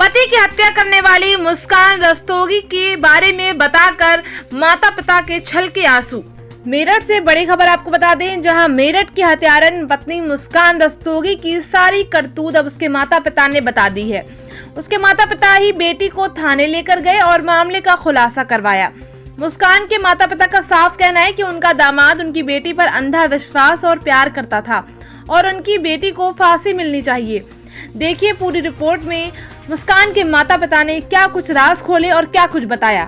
पति की हत्या करने वाली मुस्कान रस्तोगी के बारे में बताकर माता पिता के छलके आंसू। मेरठ से बड़ी खबर आपको बता दें, जहां मेरठ की हत्यारन पत्नी मुस्कान रस्तोगी की सारी करतूत अब उसके माता पिता ने बता दी है। उसके माता पिता ही बेटी को थाने लेकर गए और मामले का खुलासा करवाया। मुस्कान के माता पिता का साफ कहना है कि उनका दामाद उनकी बेटी पर अंधा विश्वास और प्यार करता था और उनकी बेटी को फांसी मिलनी चाहिए। देखिए पूरी रिपोर्ट में मुस्कान के माता पिता ने क्या कुछ राज खोले और क्या कुछ बताया।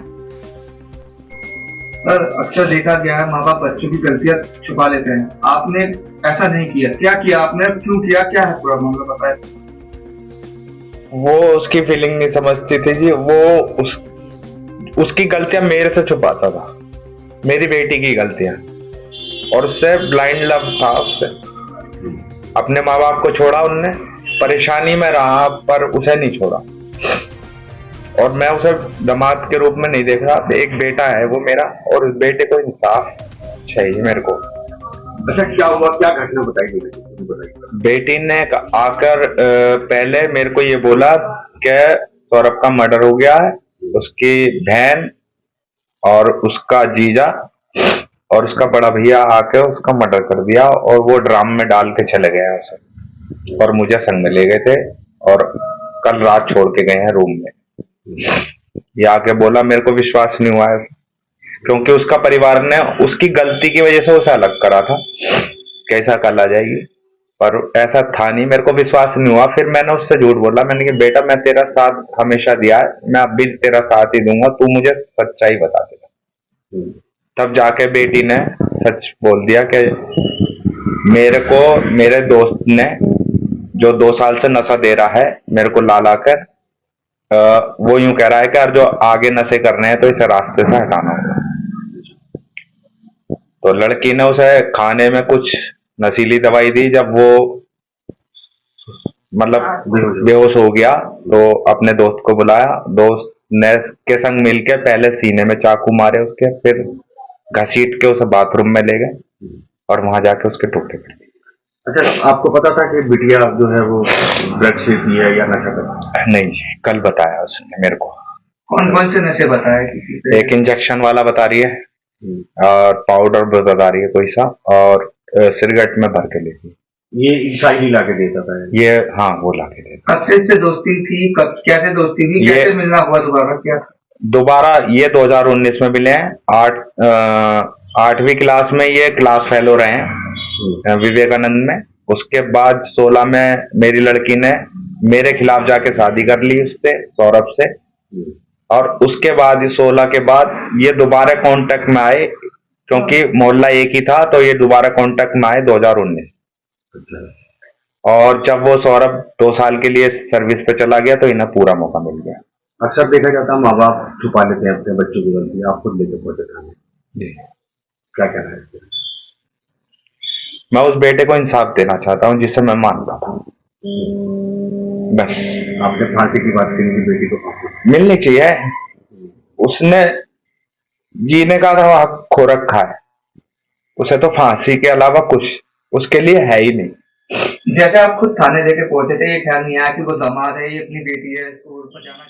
अक्सर देखा गया है माँ बाप बच्चों की गलतियां छुपा लेते हैं, आपने ऐसा नहीं किया, क्या किया आपने, क्यों किया, क्या है पूरा मामला बताएं। वो उसकी फीलिंग नहीं समझती थी जी, वो उसकी गलतियां मेरे से छुपाता था, मेरी बेटी की गलतियां, और उससे ब्लाइंड लव था। उससे अपने माँ बाप को छोड़ा, उनने परेशानी में रहा पर उसे नहीं छोड़ा, और मैं उसे दामाद के रूप में नहीं देख रहा। एक बेटा है वो मेरा, और उस बेटे को इंसाफ चाहिए मेरे को। अच्छा क्या हुआ, क्या घटना बताइए। बेटी ने आकर पहले मेरे को ये बोला कि सौरभ का मर्डर हो गया है, उसकी बहन और उसका जीजा और उसका बड़ा भैया आके उसका मर्डर कर दिया, और वो ड्राम में डाल के चले गए हैं उसे, और मुझे संग में ले गए थे और कल रात छोड़ के गए हैं रूम में। ये आके बोला, मेरे को विश्वास नहीं हुआ है क्योंकि उसका परिवार ने उसकी गलती की वजह से उसे अलग करा था, कैसा कल आ जाएगी, पर ऐसा था नहीं, मेरे को विश्वास नहीं हुआ। फिर मैंने उससे झूठ बोला, मैंने कहा बेटा मैं तेरा साथ हमेशा दिया है, मैं अब भी तेरा साथ ही दूंगा, तू मुझे सच्चाई बता देगा। तब जाके बेटी ने सच बोल दिया कि मेरे को मेरे दोस्त ने, जो 2 साल से नशा दे रहा है मेरे को ला कर, वो यूं कह रहा है कि यार जो आगे नशे करने हैं तो इसे रास्ते से हटाना होगा। तो लड़की ने उसे खाने में कुछ नशीली दवाई दी, जब वो मतलब बेहोश हो गया तो अपने दोस्त को बुलाया, दोस्त ने के संग मिलके पहले सीने में चाकू मारे उसके, फिर घसीट के उसे बाथरूम में ले गए और वहां जाके उसके टुकड़े कर दिए। अच्छा आपको पता था कि बिटिया जो है वो ड्रग्स से पी है या नशा करता है? नहीं, कल बताया उसने मेरे को। कौन कौन से नशे बताया? एक इंजेक्शन वाला बता रही है और पाउडर बता रही है कोई सा, और सिगरेट में भर के लेती। ये ईसाई ही लाके देता था ये? हाँ वो लाके देता। कब से इससे दोस्ती थी, कब कैसे दोस्ती थी, कैसे मिलना हुआ दोबारा, क्या दोबारा? ये 2019 में मिले हैं, 8वीं क्लास में ये क्लास फेलो रहे हैं विवेकानंद में। उसके बाद 16 में मेरी लड़की ने मेरे खिलाफ जाके शादी कर ली उससे, सौरभ से, और उसके बाद 16 के बाद ये दोबारा कांटेक्ट में आए, क्योंकि मोहल्ला एक ही था, तो ये दोबारा कांटेक्ट में आए 2019। और जब वो सौरभ 2 साल के लिए सर्विस पे चला गया तो इन्हें पूरा मौका मिल गया। अक्सर देखा जाता है माँ बाप छुपा लेते हैं अपने बच्चों की गलती, आप खुद लेके पहुंचे थाने, क्या कहना है? मैं उस बेटे को इंसाफ देना चाहता हूँ जिसे मैं मानता था, बस। आपने फांसी की बात करी कि बेटी को फांसी मिलनी चाहिए, उसने जीने का तो हक खो रखा है, उसे तो फांसी के अलावा कुछ उसके लिए है ही नहीं। जैसे आप खुद थाने लेके पहुंचे थे, ये ख्याल नहीं आया कि वो दामाद है, ये अपनी बेटी है, इसको जाना